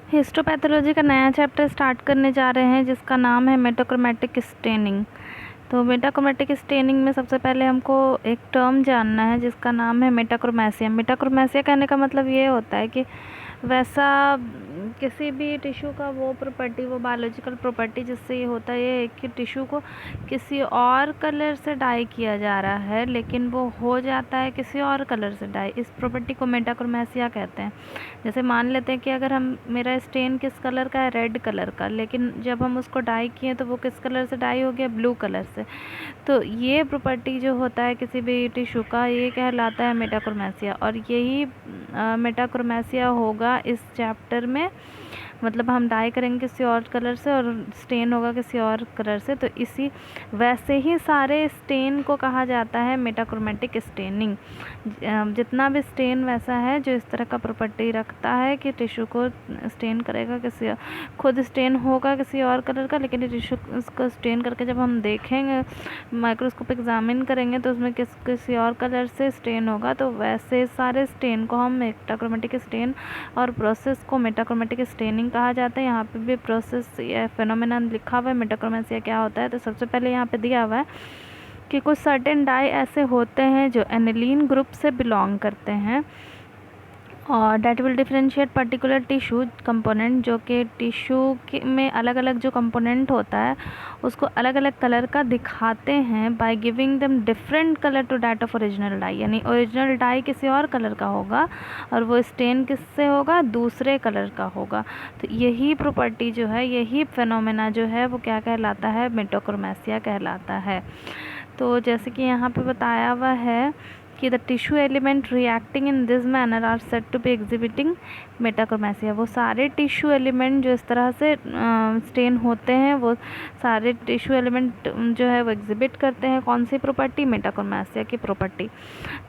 Histopathology का नया chapter start करने जा रहे हैं जिसका नाम है मेटाक्रोमैटिक स्टेनिंग। तो मेटाक्रोमैटिक स्टेनिंग में सबसे पहले हमको एक टर्म जानना है जिसका नाम है मेटाक्रोमैसिया। मेटाक्रोमैसिया कहने का मतलब ये होता है कि वैसा किसी भी टिश्यू का वो प्रॉपर्टी, वो बायोलॉजिकल प्रॉपर्टी जिससे ये होता है ये कि टिश्यू को किसी और कलर से डाई किया जा रहा है लेकिन वो हो जाता है किसी और कलर से डाई। इस प्रॉपर्टी को मेटाक्रोमैसिया कहते हैं। जैसे मान लेते हैं कि अगर मेरा स्टेन किस कलर का है, रेड कलर का, लेकिन जब हम उसको डाई किए तो वो किस कलर से डाई हो गया, ब्लू कलर से। तो ये प्रॉपर्टी जो होता है किसी भी टिश्यू का, ये कहलाता है मेटाक्रोमैसिया। और यही मेटाक्रोमैसिया होगा इस चैप्टर में। मतलब हम डाई करेंगे किसी और कलर से और स्टेन होगा किसी और कलर से, तो इसी वैसे ही सारे स्टेन को कहा जाता है मेटाक्रोमैटिक स्टेनिंग। जितना भी स्टेन वैसा है जो इस तरह का प्रॉपर्टी रखता है कि टिश्यू को स्टेन करेगा किसी, खुद स्टेन होगा किसी और कलर का, लेकिन टिश्यू उसको स्टेन करके जब हम देखेंगे, माइक्रोस्कोप एग्जामिन करेंगे तो उसमें किसी और कलर से स्टेन होगा। तो वैसे सारे स्टेन को हम मेटाक्रोमैटिक स्टेन और प्रोसेस को मेटाक्रोमैटिक स्टेनिंग कहा जाता है। यहाँ पे भी प्रोसेस या फेनोमेनन लिखा हुआ है, मेटाक्रोमैसिया क्या होता है। तो सबसे पहले यहाँ पे दिया हुआ है कि कुछ सर्टेन डाई ऐसे होते हैं जो एनिलीन ग्रुप से बिलोंग करते हैं और that will differentiate particular tissue component, जो कि टिश्यू के में अलग अलग जो कंपोनेंट होता है उसको अलग अलग कलर का दिखाते हैं by giving them different colour to that of original dye. यानी ओरिजिनल डाई किसी और कलर का होगा और वो स्टेन किससे होगा, दूसरे कलर का होगा। तो यही प्रॉपर्टी जो है, यही फिनोमेना जो है वो क्या कहलाता है, मेटाक्रोमैसिया कहलाता है। तो जैसे कि यहाँ पे बताया हुआ है कि the tissue element reacting in this manner are said to be exhibiting metachromasia. वो सारे टिश्यू एलिमेंट जो इस तरह से स्टेन होते हैं, वो सारे टिश्यू एलिमेंट जो है वो एग्जिबिट करते हैं कौन सी प्रॉपर्टी, मेटाक्रोमैसिया की प्रॉपर्टी।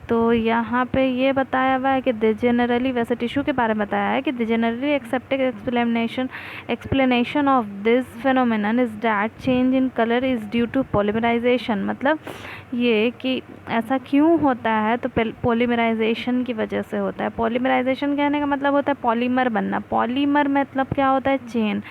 तो यहाँ पे ये बताया हुआ है कि द जनरली, वैसे टिश्यू के बारे में बताया है कि the generally accepted explanation of this phenomenon is that change in colour is due to polymerisation. मतलब ये कि ऐसा क्यों होता है, तो पॉलीमराइजेशन की वजह से होता है। पॉलीमराइजेशन कहने का मतलब होता है पॉलीमर बनना। पॉलीमर मतलब क्या होता है, चेन।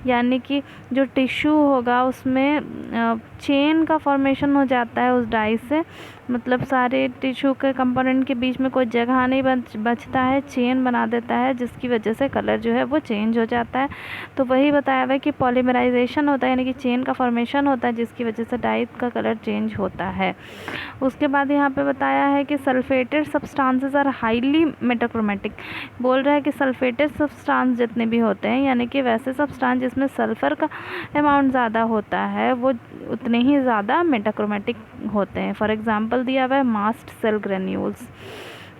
यानी कि जो टिश्यू होगा उसमें चेन का फॉर्मेशन हो जाता है उस डाई से। मतलब सारे टिश्यू के कंपोनेंट के बीच में कोई जगह नहीं बचता है, चेन बना देता है जिसकी वजह से कलर जो है वो चेंज हो जाता है। तो वही बताया हुआ है कि पॉलीमराइजेशन होता है, यानी कि चेन का फॉर्मेशन होता है जिसकी वजह से डाई का कलर चेंज होता है। उसके बाद यहाँ पे बताया है कि सल्फेटेड सब्सटेंसेस आर हाईली मेटाक्रोमैटिक। बोल रहा है कि सल्फेटेड सब्सटेंस जितने भी होते हैं, यानी कि वैसे सब्सटेंस जिसमें सल्फ़र का अमाउंट ज़्यादा होता है, वो उतने ही ज़्यादा मेटाक्रोमैटिक होते हैं। फॉर एग्जांपल दिया हुआ है मास्ट सेल ग्रेन्यूल्स।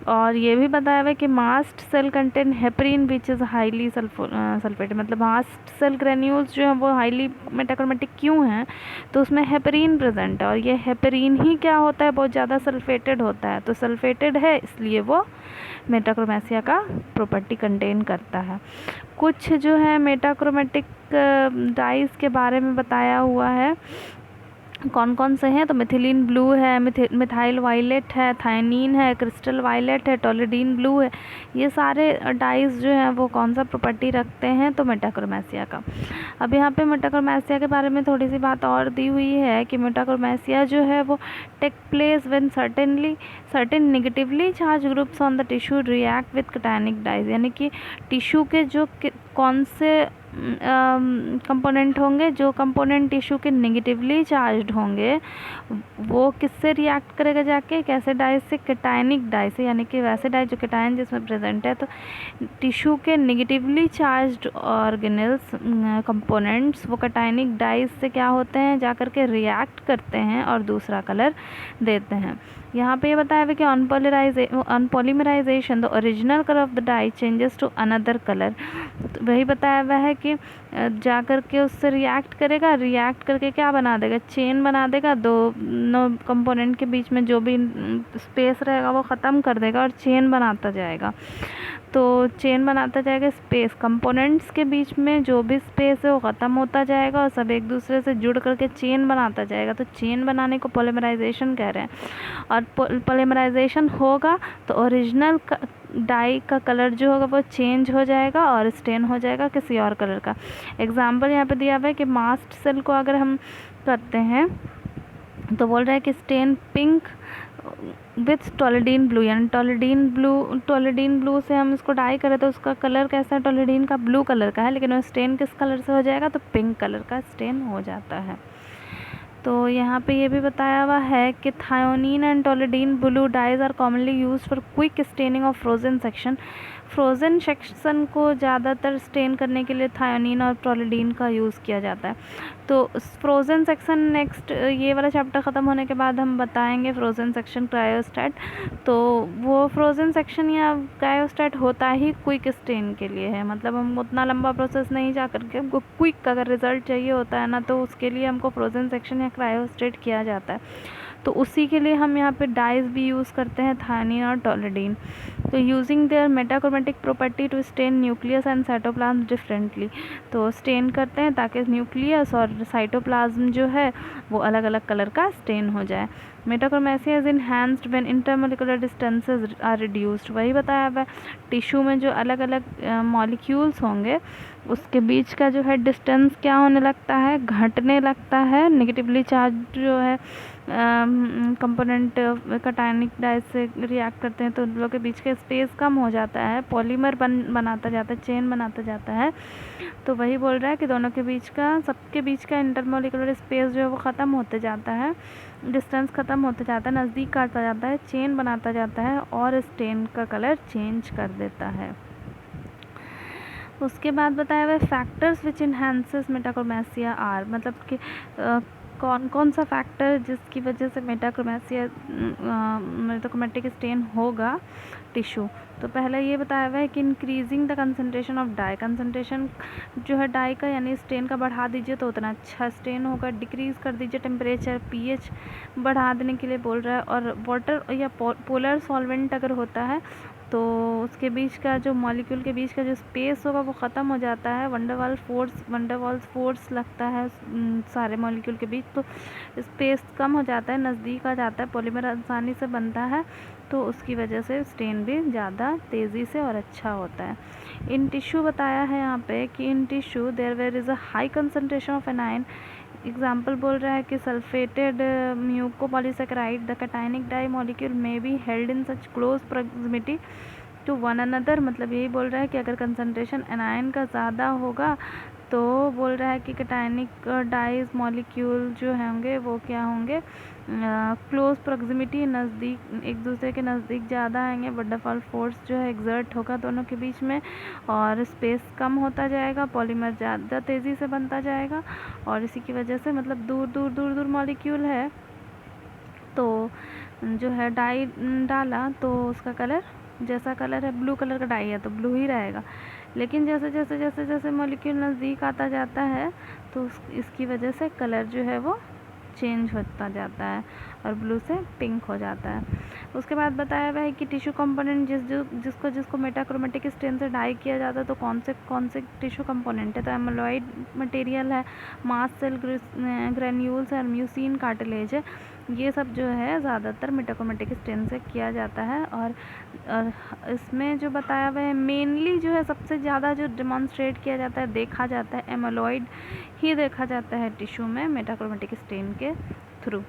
और ये भी बताया हुआ है कि mast cell contain heparin which is highly sulphated. मतलब मास्ट सेल ग्रेन्यूल्स जो हैं वो हाईली मेटाक्रोमैटिक क्यों हैं, तो उसमें हेपरीन प्रेजेंट है और ये हेपरीन ही क्या होता है, बहुत ज़्यादा सल्फेटेड होता है। तो सल्फेटेड है इसलिए वो मेटाक्रोमैसिया का प्रॉपर्टी कंटेन करता है। कुछ जो है मेटाक्रोमैटिक डाइज के बारे में बताया हुआ है, कौन कौन से हैं। तो मिथिलीन ब्लू है, मिथाइल वायलेट है, थायनीन है, क्रिस्टल वायलेट है, टोलिडीन ब्लू है। ये सारे डाइज जो हैं वो कौन सा प्रॉपर्टी रखते हैं, तो मेटाक्रोमैसिया का। अब यहाँ पे मेटाक्रोमैसिया के बारे में थोड़ी सी बात और दी हुई है कि मेटाक्रोमैसिया जो है वो take place when certain negatively charge groups on the tissue react with cationic dyes. यानी कि टिश्यू के जो कौन से कंपोनेंट होंगे, जो कंपोनेंट टिश्यू के नेगेटिवली चार्ज्ड होंगे वो किससे रिएक्ट करेगा, जाके कैसे डाई से, कैटायनिक डाई से। यानी कि वैसे डाई जो कैटायन जिसमें प्रेजेंट है। तो टिश्यू के नेगेटिवली चार्ज्ड ऑर्गेनेल्स कंपोनेंट्स वो कैटायनिक डाइज से क्या होते हैं, जा कर के रिएक्ट करते हैं और दूसरा कलर देते हैं। यहाँ पे ये बताया हुआ कि on polymerisation the original colour of the dye changes to another colour. वही बताया हुआ है कि जा कर के उससे रिएक्ट करेगा, रिएक्ट करके क्या बना देगा, चेन बना देगा। दोनों कंपोनेंट के बीच में जो भी स्पेस रहेगा वो ख़त्म कर देगा और चेन बनाता जाएगा। तो चेन बनाता जाएगा, स्पेस कंपोनेंट्स के बीच में जो भी स्पेस है वो ख़त्म होता जाएगा और सब एक दूसरे से जुड़ करके चेन बनाता जाएगा। तो चेन बनाने को पॉलीमराइजेशन कह रहे हैं। और पॉलीमराइजेशन होगा तो ओरिजिनल डाई का कलर जो होगा वो चेंज हो जाएगा और स्टेन हो जाएगा किसी और कलर का। एग्जाम्पल यहाँ पे दिया हुआ है कि मास्ट सेल को अगर हम करते हैं तो बोल रहा है कि स्टेन पिंक विथ टोलिडीन ब्लू, यानी टोलिडीन ब्लू से हम इसको डाई करें तो उसका कलर कैसा है, टोलिडीन का ब्लू कलर का है, लेकिन वो स्टेन किस कलर से हो जाएगा, तो पिंक कलर का स्टेन हो जाता है। तो यहाँ पे ये भी बताया हुआ है कि thionine and toluidine blue dyes are commonly use for quick staining of frozen section. Frozen section को ज़्यादातर स्टेन करने के लिए थायोनीन और टोलिडीन का यूज़ किया जाता है। तो फ्रोज़न सेक्शन नेक्स्ट ये वाला चैप्टर ख़त्म होने के बाद हम बताएंगे फ्रोज़न सेक्शन क्रायोस्टेट। तो वो फ्रोज़न सेक्शन या क्रायोस्टेट होता ही क्विक स्टेन के लिए है, मतलब हम उतना लंबा प्रोसेस नहीं जा करके हमको क्विक अगर रिज़ल्ट चाहिए होता है ना, तो उसके लिए हमको फ्रोज़न सेक्शन या क्रायोस्टेट किया जाता है। तो उसी के लिए हम यहाँ पे डाइज भी यूज़ करते हैं, थायोनीन और टोलिडीन। तो using their metachromatic property to stain nucleus and cytoplasm differently. तो स्टेन करते हैं ताकि न्यूक्लियस और साइटोप्लाज्म जो है वो अलग अलग कलर का स्टेन हो जाए। Metachromasia is enhanced when intermolecular distances are reduced. वही बताया हुआ है, टिश्यू में जो अलग अलग मॉलिक्यूल्स होंगे उसके बीच का जो है डिस्टेंस क्या होने लगता है, घटने लगता है। नेगेटिवली चार्ज जो है कंपोनेंट कटायनिक डाई से रिएक्ट करते हैं तो उन लोगों के बीच का स्पेस कम हो जाता है, पॉलीमर बनाता जाता है, चेन बनाता जाता है। तो वही बोल रहा है कि दोनों के बीच का, सबके बीच का इंटरमोलिकुलर स्पेस जो है वो ख़त्म होते जाता है, डिस्टेंस ख़त्म होते जाता है, नज़दीक आता जाता है, चेन बनाता जाता है और स्टेन का कलर चेंज कर देता है। उसके बाद बताया हुआ फैक्टर्स विच इन्हांसेस मेटाक्रोमेसिया आर, मतलब कि कौन कौन सा फैक्टर जिसकी वजह से मेटाक्रोमेटिक स्टेन होगा टिश्यू। तो पहले ये बताया हुआ है कि increasing the concentration of dye, concentration जो है डाई का यानी स्टेन का बढ़ा दीजिए तो उतना अच्छा स्टेन होगा। डिक्रीज़ कर दीजिए टेम्परेचर, पीएच बढ़ा देने के लिए बोल रहा है। और वाटर या पोलर सॉल्वेंट अगर होता है तो उसके बीच का जो मॉलिक्यूल के बीच का जो स्पेस होगा वो ख़त्म हो जाता है। वंडरवाल्स फोर्स लगता है सारे मॉलिक्यूल के बीच, तो स्पेस कम हो जाता है, नज़दीक आ जाता है, पॉलीमर आसानी से बनता है, तो उसकी वजह से स्टेन भी ज़्यादा तेज़ी से और अच्छा होता है। इन टिश्यू बताया है यहाँ पे कि in tissue there is a high concentration of anion. Example बोल रहा है कि sulphated mucopolysaccharide the cationic dye molecule may be held in such close proximity to one another. मतलब यही बोल रहा है कि अगर कंसंट्रेशन एनायन का ज़्यादा होगा तो बोल रहा है कि कैटायनिक डाइज मॉलिक्यूल जो होंगे वो क्या होंगे, क्लोज प्रोक्सिमिटी, नज़दीक, एक दूसरे के नज़दीक ज़्यादा आएंगे। वंडरवॉल फोर्स जो है एग्जर्ट होगा दोनों के बीच में और स्पेस कम होता जाएगा, पॉलीमर ज़्यादा तेज़ी से बनता जाएगा और इसी की वजह से मतलब दूर मॉलिक्यूल है तो जो है डाई डाला तो उसका कलर, जैसा कलर है ब्लू कलर का डाई है तो ब्लू ही रहेगा, लेकिन जैसे मॉलिक्यूल नज़दीक आता जाता है तो इसकी वजह से कलर जो है वो चेंज होता जाता है और ब्लू से पिंक हो जाता है। उसके बाद बताया हुआ है कि टिश्यू कंपोनेंट जिसको मेटाक्रोमेटिक स्टेन से डाई किया जाता है तो कौन से टिश्यू कंपोनेंट है, तो एमोलॉइड मटेरियल है, मास्ट सेल ग्रेन्यूल्स है, म्यूसिन कार्टिलेज है। ये सब जो है ज़्यादातर मेटाक्रोमेटिक स्टेन से किया जाता है। और इसमें जो बताया हुआ है मेनली जो है सबसे ज़्यादा जो डिमॉन्स्ट्रेट किया जाता है, देखा जाता है, एमोलॉइड ही देखा जाता है टिश्यू में मेटाक्रोमेटिक स्टेन के थ्रू।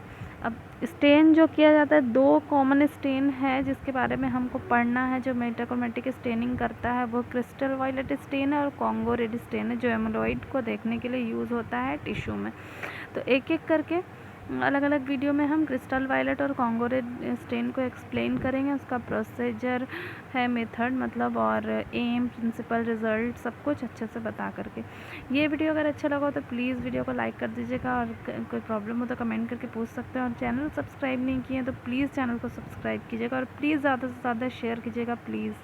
अब स्टेन जो किया जाता है, दो कॉमन स्टेन है जिसके बारे में हमको पढ़ना है जो मेटाक्रोमेटिक स्टेनिंग करता है, वो क्रिस्टल वायलेट स्टेन है और कॉन्गो रेड स्टेन है जो एमोलॉइड को देखने के लिए यूज़ होता है टिश्यू में। तो एक एक करके अलग अलग वीडियो में हम क्रिस्टल वायलेट और कॉन्गो रेड स्टेन को एक्सप्लेन करेंगे, उसका प्रोसीजर है, मेथड मतलब, और एम, प्रिंसिपल, रिज़ल्ट, सब कुछ अच्छे से बता करके। ये वीडियो अगर अच्छा लगा तो प्लीज़ वीडियो को लाइक कर दीजिएगा और कोई प्रॉब्लम हो तो कमेंट करके पूछ सकते हैं। और चैनल सब्सक्राइब नहीं किए तो प्लीज़ चैनल को सब्सक्राइब कीजिएगा और प्लीज़ ज़्यादा से ज़्यादा शेयर कीजिएगा प्लीज़।